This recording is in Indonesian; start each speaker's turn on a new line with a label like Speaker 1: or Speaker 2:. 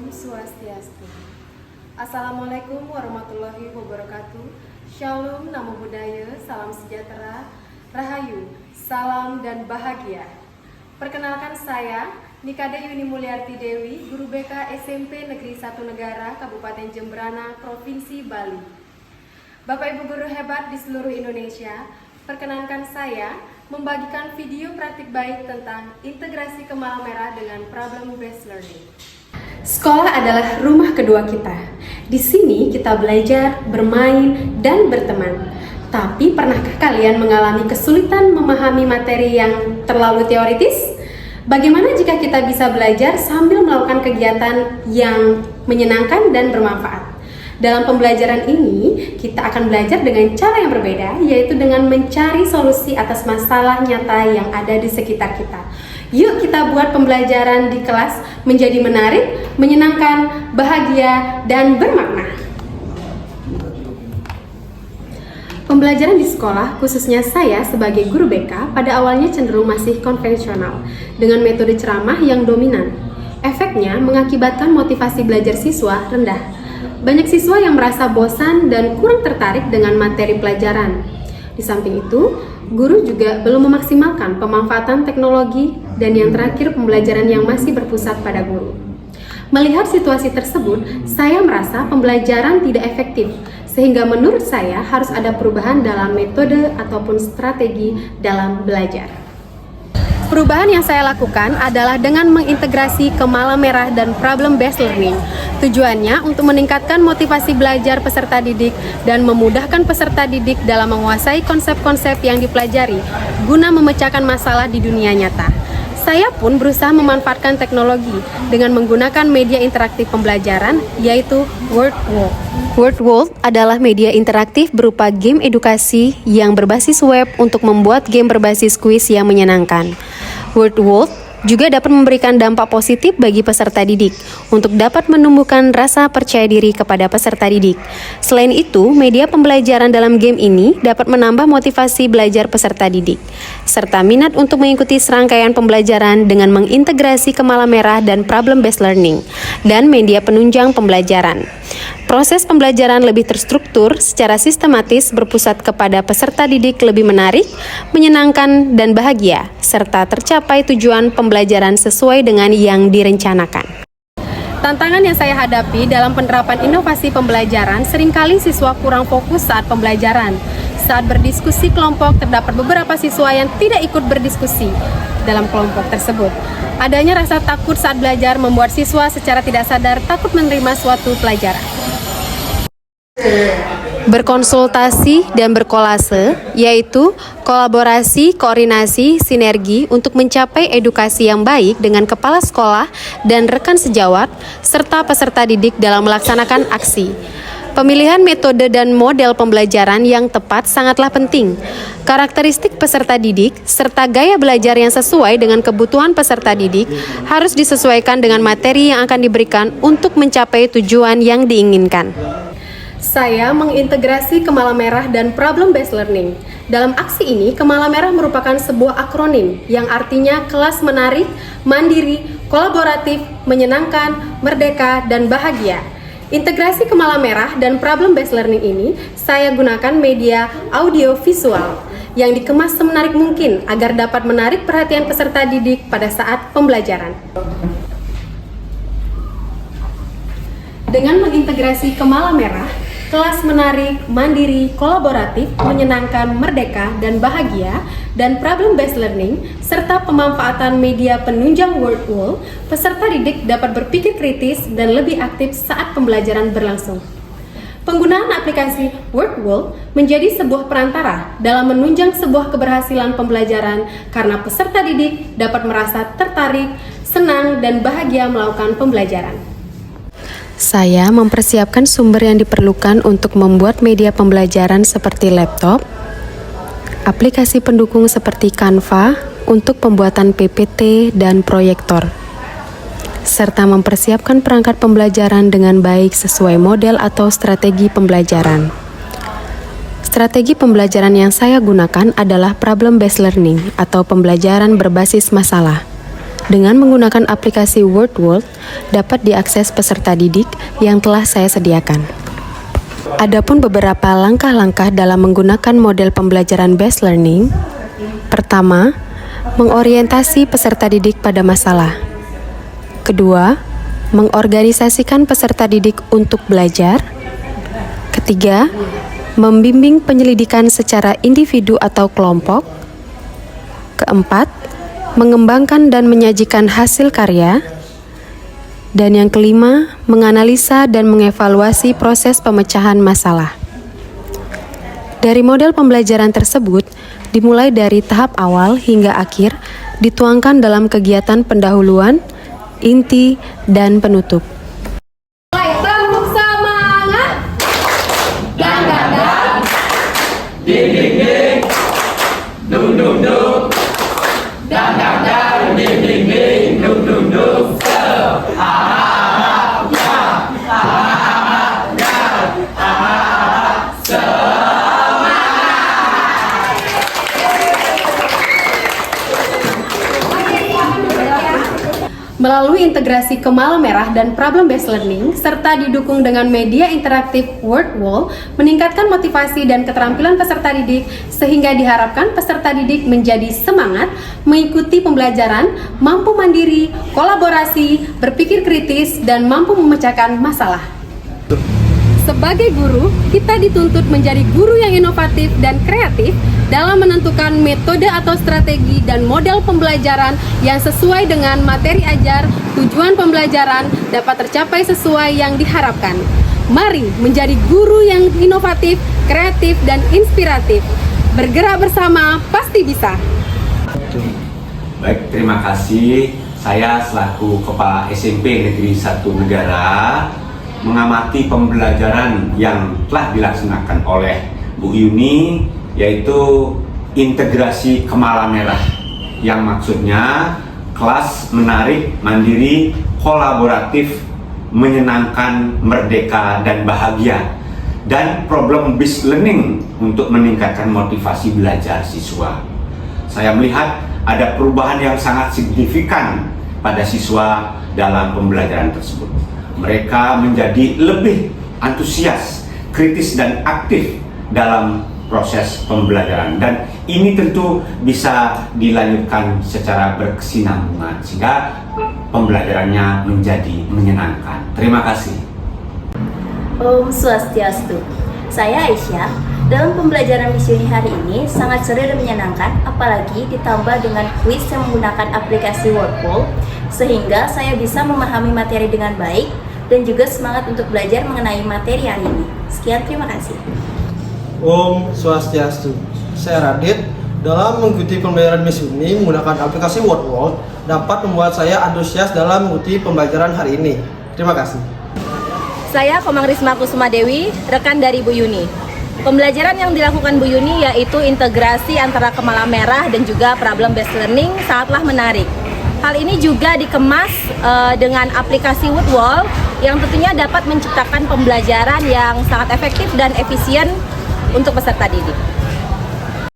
Speaker 1: Om Swastiastu. Assalamualaikum warahmatullahi wabarakatuh. Shalom, namo buddhaya, salam sejahtera, rahayu, salam dan bahagia. Perkenalkan saya Nikade Yuni Mulyarti Dewi, Guru BK SMP Negeri 1 Negara, Kabupaten Jemberana, Provinsi Bali. Bapak Ibu guru hebat di seluruh Indonesia, perkenankan saya membagikan video praktik baik tentang integrasi kemala merah dengan problem based learning. Sekolah adalah rumah kedua kita. Di sini kita belajar, bermain, dan berteman. Tapi pernahkah kalian mengalami kesulitan memahami materi yang terlalu teoritis? Bagaimana jika kita bisa belajar sambil melakukan kegiatan yang menyenangkan dan bermanfaat? Dalam pembelajaran ini, kita akan belajar dengan cara yang berbeda, yaitu dengan mencari solusi atas masalah nyata yang ada di sekitar kita. Yuk kita buat pembelajaran di kelas menjadi menarik, menyenangkan, bahagia, dan bermakna. Pembelajaran di sekolah, khususnya saya sebagai guru BK, pada awalnya cenderung masih konvensional, dengan metode ceramah yang dominan. Efeknya mengakibatkan motivasi belajar siswa rendah. Banyak siswa yang merasa bosan dan kurang tertarik dengan materi pelajaran. Di samping itu, guru juga belum memaksimalkan pemanfaatan teknologi dan yang terakhir pembelajaran yang masih berpusat pada guru. Melihat situasi tersebut, saya merasa pembelajaran tidak efektif, sehingga menurut saya harus ada perubahan dalam metode ataupun strategi dalam belajar. Perubahan yang saya lakukan adalah dengan mengintegrasi kemala merah dan problem based learning. Tujuannya untuk meningkatkan motivasi belajar peserta didik dan memudahkan peserta didik dalam menguasai konsep-konsep yang dipelajari guna memecahkan masalah di dunia nyata. Saya pun berusaha memanfaatkan teknologi dengan menggunakan media interaktif pembelajaran, yaitu WordWorld. WordWorld adalah media interaktif berupa game edukasi yang berbasis web untuk membuat game berbasis kuis yang menyenangkan. WordWorld juga dapat memberikan dampak positif bagi peserta didik untuk dapat menumbuhkan rasa percaya diri kepada peserta didik. Selain itu, media pembelajaran dalam game ini dapat menambah motivasi belajar peserta didik, serta minat untuk mengikuti serangkaian pembelajaran dengan mengintegrasi kemala merah dan problem based learning, dan media penunjang pembelajaran. Proses pembelajaran lebih terstruktur secara sistematis berpusat kepada peserta didik lebih menarik, menyenangkan, dan bahagia, serta tercapai tujuan pembelajaran sesuai dengan yang direncanakan. Tantangan yang saya hadapi dalam penerapan inovasi pembelajaran, seringkali siswa kurang fokus saat pembelajaran. Saat berdiskusi kelompok, terdapat beberapa siswa yang tidak ikut berdiskusi dalam kelompok tersebut. Adanya rasa takut saat belajar membuat siswa secara tidak sadar takut menerima suatu pelajaran. Berkonsultasi dan berkolase, yaitu kolaborasi, koordinasi, sinergi untuk mencapai edukasi yang baik dengan kepala sekolah dan rekan sejawat, serta peserta didik dalam melaksanakan aksi. Pemilihan metode dan model pembelajaran yang tepat sangatlah penting. Karakteristik peserta didik serta gaya belajar yang sesuai dengan kebutuhan peserta didik harus disesuaikan dengan materi yang akan diberikan untuk mencapai tujuan yang diinginkan. Saya mengintegrasi kemala merah dan problem based learning. Dalam aksi ini, kemala merah merupakan sebuah akronim yang artinya kelas menarik, mandiri, kolaboratif, menyenangkan, merdeka, dan bahagia. Integrasi kemala merah dan problem based learning ini saya gunakan media audio visual yang dikemas semenarik mungkin agar dapat menarik perhatian peserta didik pada saat pembelajaran. Dengan mengintegrasi kemala merah, kelas menarik, mandiri, kolaboratif, menyenangkan, merdeka, dan bahagia, dan problem based learning, serta pemanfaatan media penunjang WordWorld, peserta didik dapat berpikir kritis dan lebih aktif saat pembelajaran berlangsung. Penggunaan aplikasi WordWorld menjadi sebuah perantara dalam menunjang sebuah keberhasilan pembelajaran karena peserta didik dapat merasa tertarik, senang, dan bahagia melakukan pembelajaran. Saya mempersiapkan sumber yang diperlukan untuk membuat media pembelajaran seperti laptop, aplikasi pendukung seperti Canva untuk pembuatan PPT dan proyektor, serta mempersiapkan perangkat pembelajaran dengan baik sesuai model atau strategi pembelajaran. Strategi pembelajaran yang saya gunakan adalah problem based learning atau pembelajaran berbasis masalah. Dengan menggunakan aplikasi WordWall dapat diakses peserta didik yang telah saya sediakan. Adapun beberapa langkah-langkah dalam menggunakan model pembelajaran based learning. Pertama, mengorientasi peserta didik pada masalah. Kedua, mengorganisasikan peserta didik untuk belajar. Ketiga, membimbing penyelidikan secara individu atau kelompok. Keempat, mengembangkan dan menyajikan hasil karya. Dan yang kelima, menganalisa dan mengevaluasi proses pemecahan masalah. Dari model pembelajaran tersebut, dimulai dari tahap awal hingga akhir, dituangkan dalam kegiatan pendahuluan, inti, dan penutup.
Speaker 2: Tepuk semangat!
Speaker 3: Dang dang dang, ding ding ding, dung dung dung, dang dang dang, ding ding ding, dung dung dung.
Speaker 1: Melalui integrasi Kemala Merah dan Problem Based Learning, serta didukung dengan media interaktif WordWall, meningkatkan motivasi dan keterampilan peserta didik, sehingga diharapkan peserta didik menjadi semangat, mengikuti pembelajaran, mampu mandiri, kolaborasi, berpikir kritis, dan mampu memecahkan masalah. Sebagai guru, kita dituntut menjadi guru yang inovatif dan kreatif dalam menentukan metode atau strategi dan model pembelajaran yang sesuai dengan materi ajar, tujuan pembelajaran dapat tercapai sesuai yang diharapkan. Mari menjadi guru yang inovatif, kreatif, dan inspiratif. Bergerak bersama, pasti bisa.
Speaker 4: Baik, terima kasih. Saya selaku Kepala SMP Negeri 1 Negara mengamati pembelajaran yang telah dilaksanakan oleh Bu Yuni, yaitu integrasi Kemala Merah, yang maksudnya kelas menarik, mandiri, kolaboratif, menyenangkan, merdeka, dan bahagia, dan problem based learning untuk meningkatkan motivasi belajar siswa. Saya melihat ada perubahan yang sangat signifikan pada siswa dalam pembelajaran tersebut. Mereka menjadi lebih antusias, kritis, dan aktif dalam proses pembelajaran, dan ini tentu bisa dilanjutkan secara berkesinambungan sehingga pembelajarannya menjadi menyenangkan. Terima kasih.
Speaker 5: Om Swastiastu. Saya Aisyah. Dalam pembelajaran Miss Yuni hari ini sangat seru dan menyenangkan, apalagi ditambah dengan kuis yang menggunakan aplikasi WordWall, sehingga saya bisa memahami materi dengan baik dan juga semangat untuk belajar mengenai materi hari ini. Sekian, terima kasih.
Speaker 6: Om Swastiastu. Saya Radit. Dalam mengikuti pembelajaran Miss Yuni menggunakan aplikasi WordWall dapat membuat saya antusias dalam mengikuti pembelajaran hari ini. Terima kasih.
Speaker 7: Saya Komang Risma Kusuma Dewi, rekan dari Bu Yuni. Pembelajaran yang dilakukan Bu Yuni yaitu integrasi antara Kemala Merah dan juga problem based learning sangatlah menarik. Hal ini juga dikemas dengan aplikasi WordWall yang tentunya dapat menciptakan pembelajaran yang sangat efektif dan efisien untuk peserta didik.